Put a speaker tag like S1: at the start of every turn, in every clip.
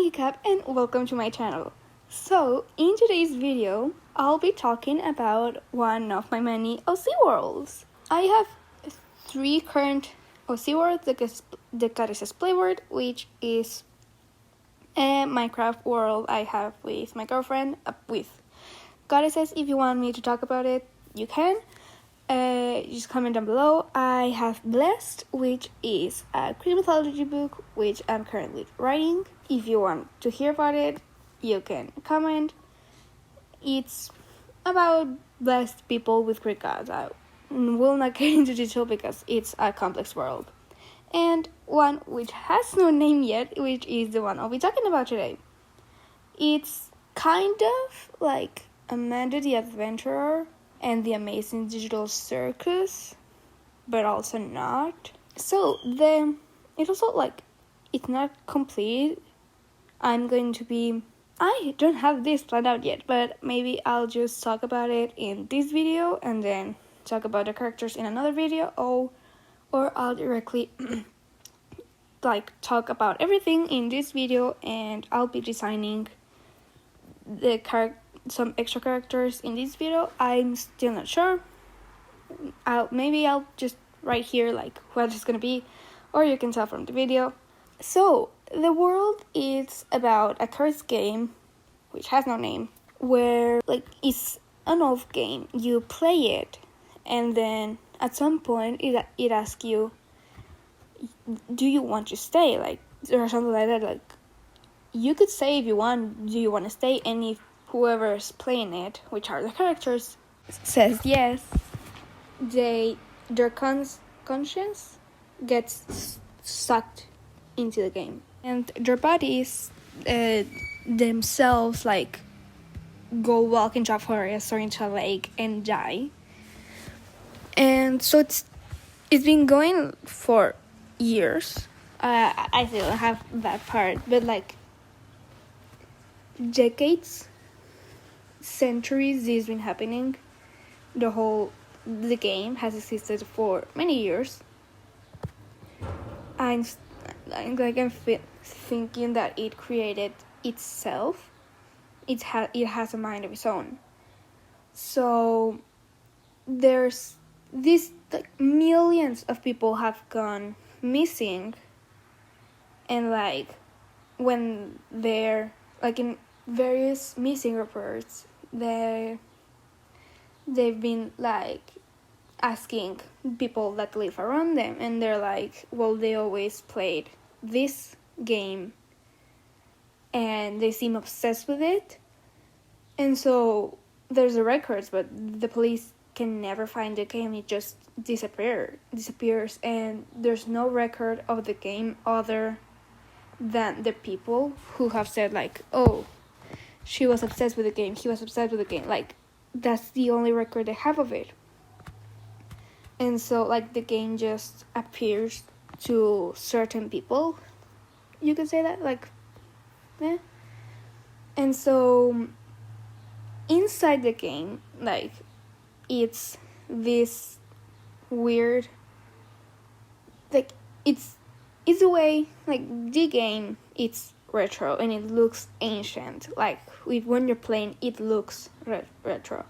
S1: Inkyy and welcome to my channel. So, in today's video, I'll be talking about one of my many OC worlds. I have 3 current OC worlds. The Goddesses Play world, which is a Minecraft world I have with my girlfriend, with Goddesses. If you want me to talk about it, you can. Just comment down below. I have Blessed, which is a Greek mythology book, which I'm currently writing. If you want to hear about it, you can comment. It's about blessed people with Greek gods. I will not get into detail because it's a complex world. And one which has no name yet, which is the one I'll be talking about today. It's kind of like Amanda the Adventurer and the Amazing Digital Circus, but also not. So it's also like, it's not complete. I don't have this planned out yet, but maybe I'll just talk about it in this video and then talk about the characters in another video, or I'll directly talk about everything in this video, and I'll be designing some extra characters in this video. I'm still not sure. I'll just write here what it's gonna be, or you can tell from the video. So the world is about a cursed game which has no name, where it's an old game. You play it, and then at some point it asks you, do you want to stay, or something like that. You could say if you want, do you want to stay, and if whoever's playing it, which are the characters, says yes, their conscience gets sucked into the game, and their bodies themselves go walk into a forest or into a lake and die. And so it's been going for years. I still don't have that part, but decades, centuries, this has been happening. The game has existed for many years. I'm thinking that it created itself. It has a mind of its own. So there's this millions of people have gone missing, and when they're in various missing reports, they've been asking people that live around them, and they're well, they always played this game and they seem obsessed with it, and so there's the records, but the police can never find the game. It just disappears, and there's no record of the game other than the people who have said oh, she was obsessed with the game, he was obsessed with the game. That's the only record they have of it. And so the game just appears to certain people, you could say that, and so inside the game, it's this weird, it's a way, the game, it's retro and it looks ancient. When you're playing, it looks retro.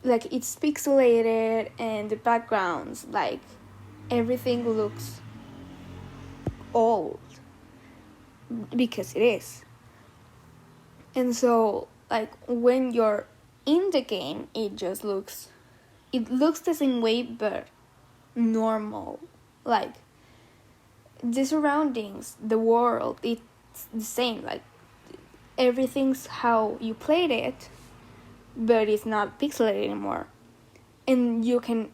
S1: It's pixelated, and the backgrounds, everything looks old, because it is. And so when you're in the game, it looks the same way, but normal. The surroundings, the world, it's the same. Everything's how you played it, but it's not pixelated anymore. And you can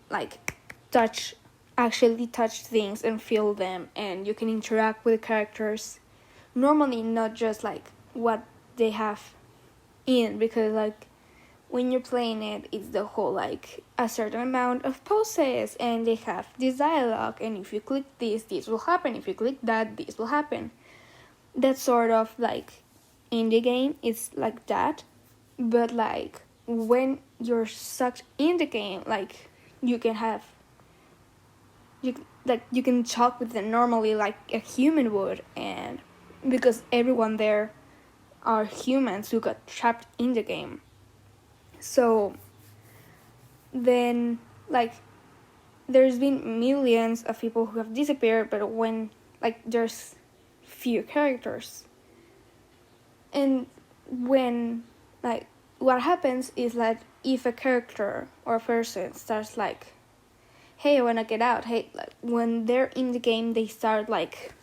S1: actually touch things and feel them, and you can interact with the characters normally, not just what they have in, because when you're playing it, it's the whole a certain amount of poses, and they have this dialogue, and if you click this will happen, if you click that, this will happen. That sort of in the game, it's that. But when you're sucked in the game, you can talk with them normally like a human would, and because everyone there are humans who got trapped in the game. So then, like, there's been millions of people who have disappeared, but when, like, there's few characters. And when, like, what happens is that if a character or a person starts like, hey, I wanna get out, hey, like, when they're in the game, they start like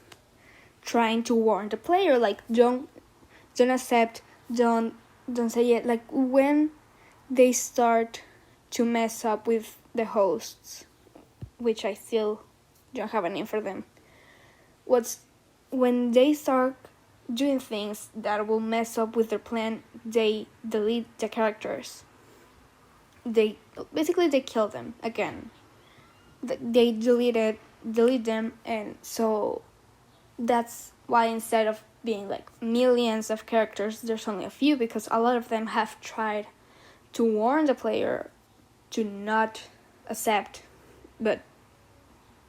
S1: trying to warn the player, like, don't accept, don't say it. Like, when they start to mess up with the hosts, which I still don't have a name for them, when they start doing things that will mess up with their plan, they delete the characters. They kill them again. They delete them, and so that's why instead of being like millions of characters, there's only a few, because a lot of them have tried to warn the player to not accept, but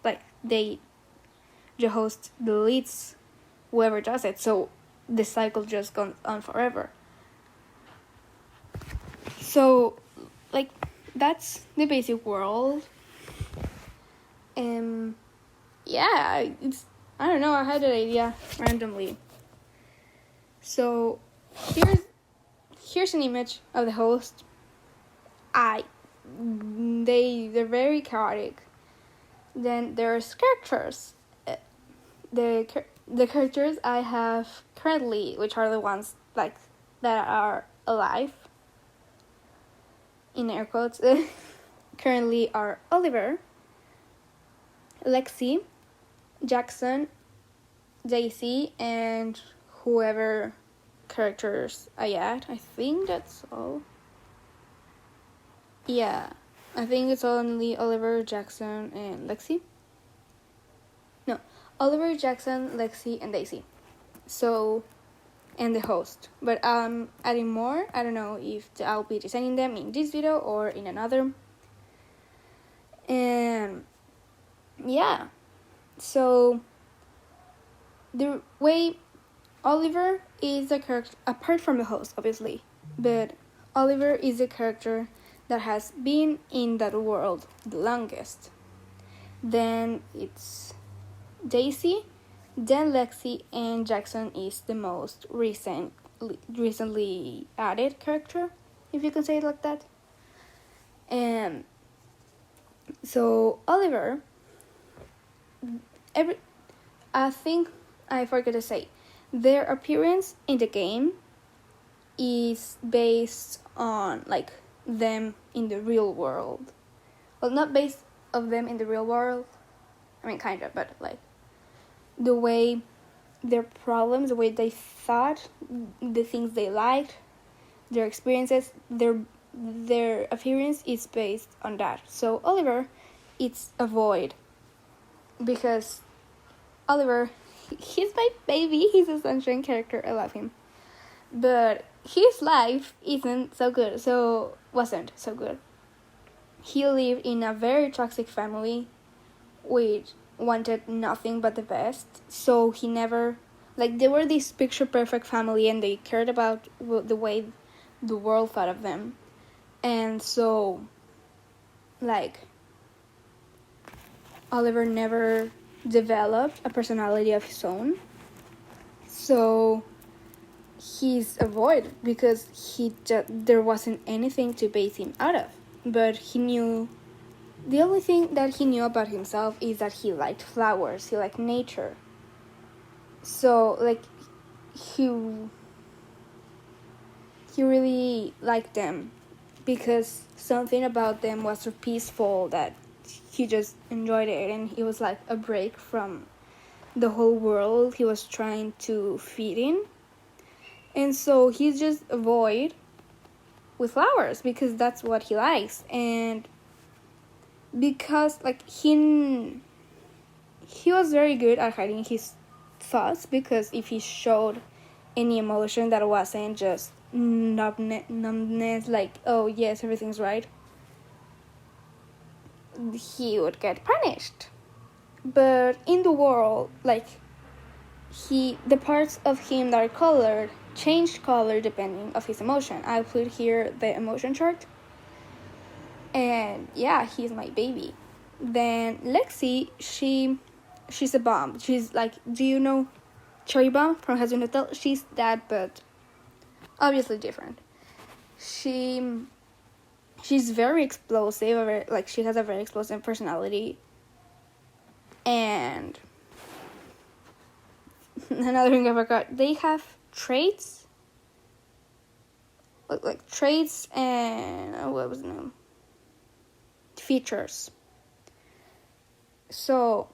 S1: like the host deletes whoever does it, so the cycle just goes on forever. So, like, that's the basic world. Yeah, I don't know, I had an idea randomly. So, here's an image of the host. They're very chaotic. Then there's characters. The characters I have currently, which are the ones like that are alive, in air quotes, currently are Oliver, Lexi, Jackson, Daisy, and whoever characters I add. I think that's all. Yeah, I think it's only Oliver, Jackson, and Lexi. No, Oliver, Jackson, Lexi, and Daisy. So, and the host. But adding more. I don't know if I'll be designing them in this video or in another. And yeah, so the way Oliver is a character, apart from the host, obviously, but Oliver is a character that has been in that world the longest. Then it's Daisy, then Lexi, and Jackson is the most recently added character, if you can say it like that. And so Oliver, I think I forgot to say, their appearance in the game is based on like them in the real world. Well, not based of them in the real world. I mean, kind of, but like the way their problems, the way they thought, the things they liked, their experiences, their appearance is based on that. So Oliver, it's a void, because Oliver, he's my baby. He's a sunshine character. I love him, but his life wasn't so good. He lived in a very toxic family, which wanted nothing but the best. So he never, like, they were this picture perfect family, and they cared about the way the world thought of them. And so, like, Oliver never developed a personality of his own. So he's a void, because there wasn't anything to base him out of. But the only thing that he knew about himself is that he liked flowers, he liked nature. So, like, he really liked them, because something about them was so peaceful that he just enjoyed it, and it was like a break from the whole world he was trying to fit in. And so he's just a void with flowers, because that's what he likes. And because, like, he was very good at hiding his thoughts, because if he showed any emotion that wasn't just numbness, like, oh yes, everything's right, he would get punished. But in the world, like, the parts of him that are colored change color depending of his emotion. I put here the emotion chart. And yeah, he's my baby. Then Lexi, she's a bomb. She's like, do you know Cherry Bomb from Husband Hotel? She's that, but obviously different. She's very explosive. Like, she has a very explosive personality. And another thing I forgot, they have traits. Like traits and what was the name? Features. So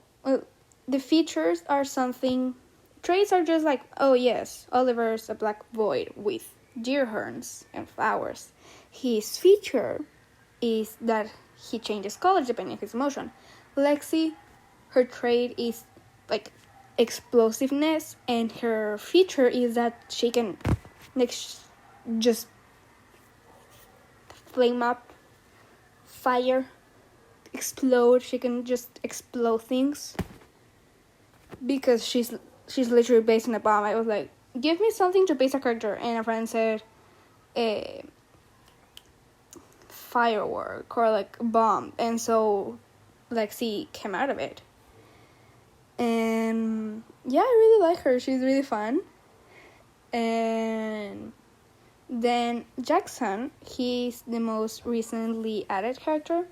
S1: the features are something. Traits are just like, oh yes, Oliver's a black boy with deer horns and flowers. His feature is that he changes colors depending on his emotion. Lexi, her trait is like explosiveness, and her feature is that she can like just flame up, fire, explode. She can just explode things because she's literally based on a bomb. I was like, give me something to base a character, and a friend said a firework or like a bomb, and so Lexi came out of it. And yeah, I really like her. She's really fun. And then Jackson, he's the most recently added character.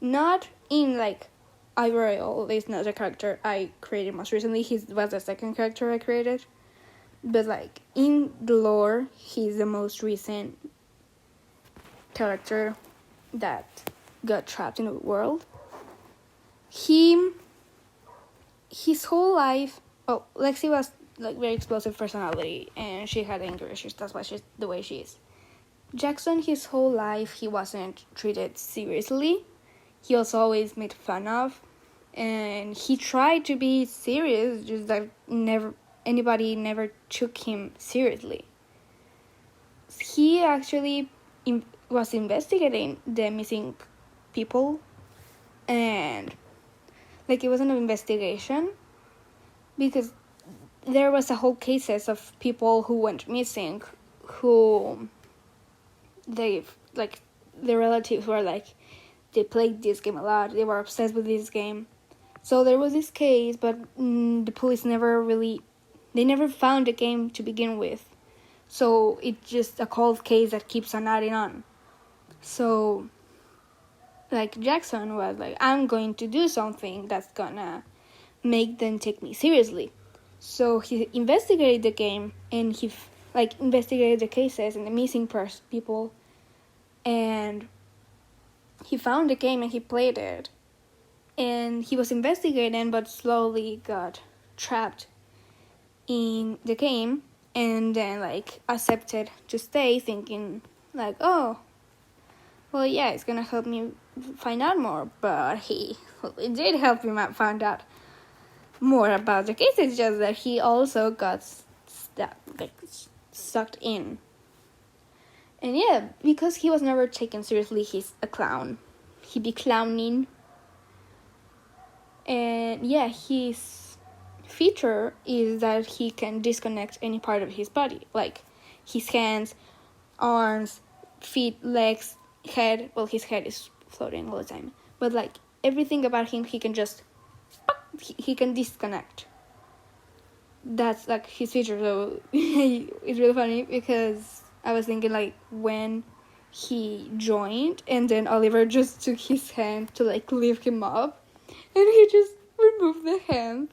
S1: Not in like Ivory is not a character I created most recently. He was the second character I created. But like in the lore, he's the most recent character that got trapped in the world. His whole life, Lexi was like very explosive personality, and she had anger issues. That's why she's the way she is. Jackson, his whole life, he wasn't treated seriously. He was always made fun of, and he tried to be serious, just that anybody never took him seriously. He actually was investigating the missing people, and like it was an investigation because there was a whole cases of people who went missing, who they like their relatives were like, they played this game a lot, they were obsessed with this game. So there was this case, but the police never found the game to begin with. So it's just a cold case that keeps on adding on. So like Jackson was like, I'm going to do something that's gonna make them take me seriously. So he investigated the game, and he investigated the cases and the missing people, and he found the game and he played it. And he was investigating, but slowly got trapped in the game, and then like accepted to stay, thinking like, oh, well, yeah, it's gonna help me find out more. But it did help him find out more about the case. It's just that he also got sucked in. And yeah, because he was never taken seriously, he's a clown. He be clowning. And yeah, his feature is that he can disconnect any part of his body, like his hands, arms, feet, legs, head. Well, his head is floating all the time, but like everything about him, he can just he can disconnect. That's like his feature. So it's really funny because I was thinking like when he joined, and then Oliver just took his hand to like lift him up, and he just removed the hand,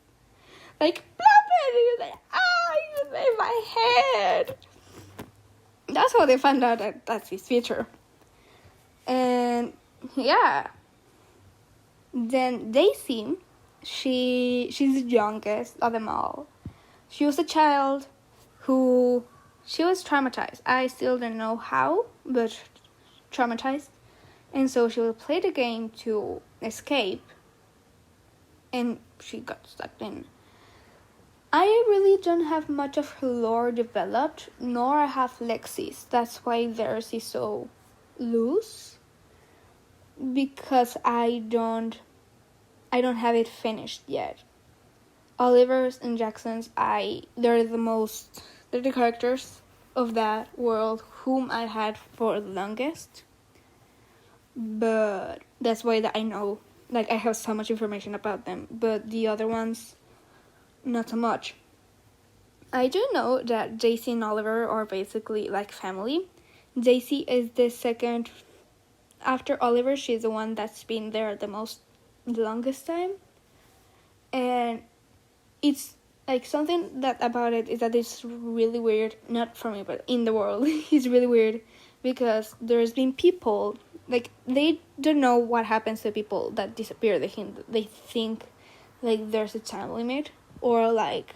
S1: like plop it, and he was like, you made my head. That's how they found out that that's his feature. And yeah, then Daisy, she's the youngest of them all. She was a child who, she was traumatized. I still don't know how, but traumatized. And so she would play the game to escape, and she got stuck in. I really don't have much of her lore developed, nor I have Lexi's. That's why theirs is so loose, because I don't have it finished yet. Oliver's and Jackson's, they're the characters of that world whom I had for the longest. But that's why that I know, like, I have so much information about them. But the other ones, not so much. I do know that Daisy and Oliver are basically like family. Daisy is the second after Oliver. She's the one that's been there the longest time. And it's like something that about it is that it's really weird, not for me, but in the world. It's really weird because there's been people, like, they don't know what happens to people that disappear. They think like there's a time limit, or like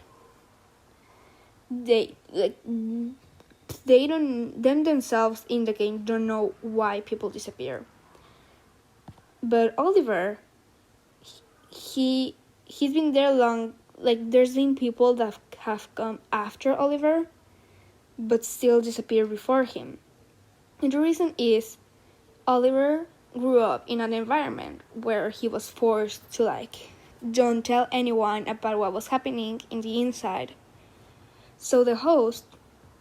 S1: they don't, them themselves in the game don't know why people disappear. But Oliver, he's been there long. Like, there's been people that have come after Oliver but still disappeared before him. And the reason is Oliver grew up in an environment where he was forced to, like, don't tell anyone about what was happening in the inside. So the host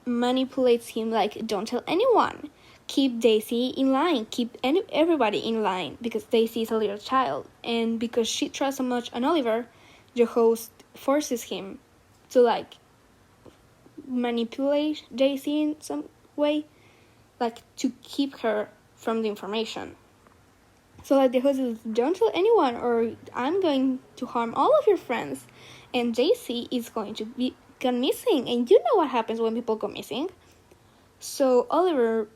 S1: manipulates him, like, don't tell anyone. Keep Daisy in line. Keep everybody in line, because Daisy is a little child. And because she trusts so much on Oliver, the host forces him to, like, manipulate Daisy in some way, like, to keep her from the information. So, like, the host is, don't tell anyone or I'm going to harm all of your friends. And Daisy is going to be gone missing. And you know what happens when people go missing. So Oliver,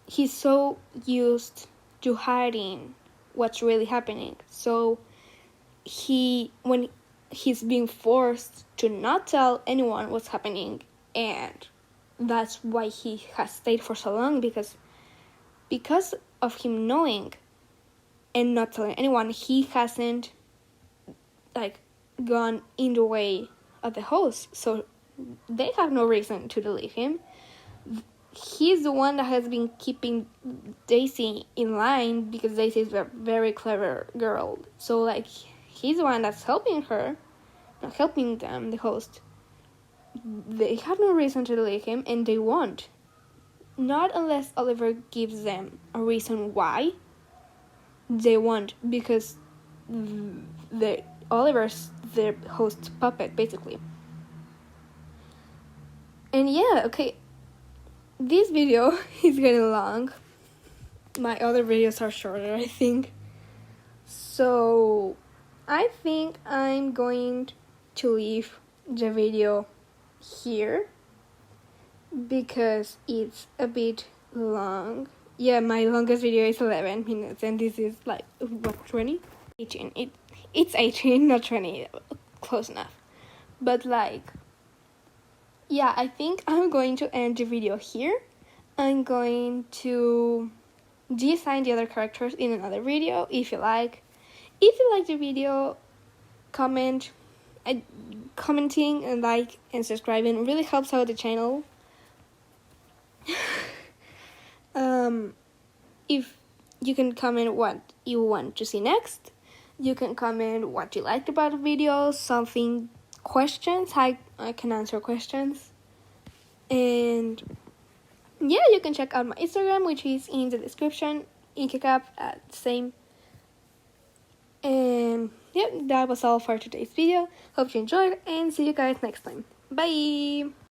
S1: he's so used to hiding what's really happening. So when he's being forced to not tell anyone what's happening, and that's why he has stayed for so long, because of him knowing and not telling anyone, he hasn't, like, gone in the way of the host, so they have no reason to delete him. He's the one that has been keeping Daisy in line, because Daisy is a very clever girl. So, like, he's the one that's helping her, not helping them, the host. They have no reason to delete him, and they won't. Not unless Oliver gives them a reason why. They won't, because Oliver's the host puppet, basically. And yeah, okay, this video is getting long. My other videos are shorter, I think. So I think I'm going to leave the video here because it's a bit long. Yeah, my longest video is 11 minutes, and this is like, what, 20? 18. It's 18, not 20. Close enough. But, like, yeah, I think I'm going to end the video here. I'm going to design the other characters in another video, if you like. If you like the video, commenting and like and subscribing really helps out the channel. If you can comment what you want to see next, you can comment what you liked about the video, questions. I can answer questions. And yeah, you can check out my Instagram, which is in the description. Inkyy same. And yeah, that was all for today's video. Hope you enjoyed, and see you guys next time. Bye!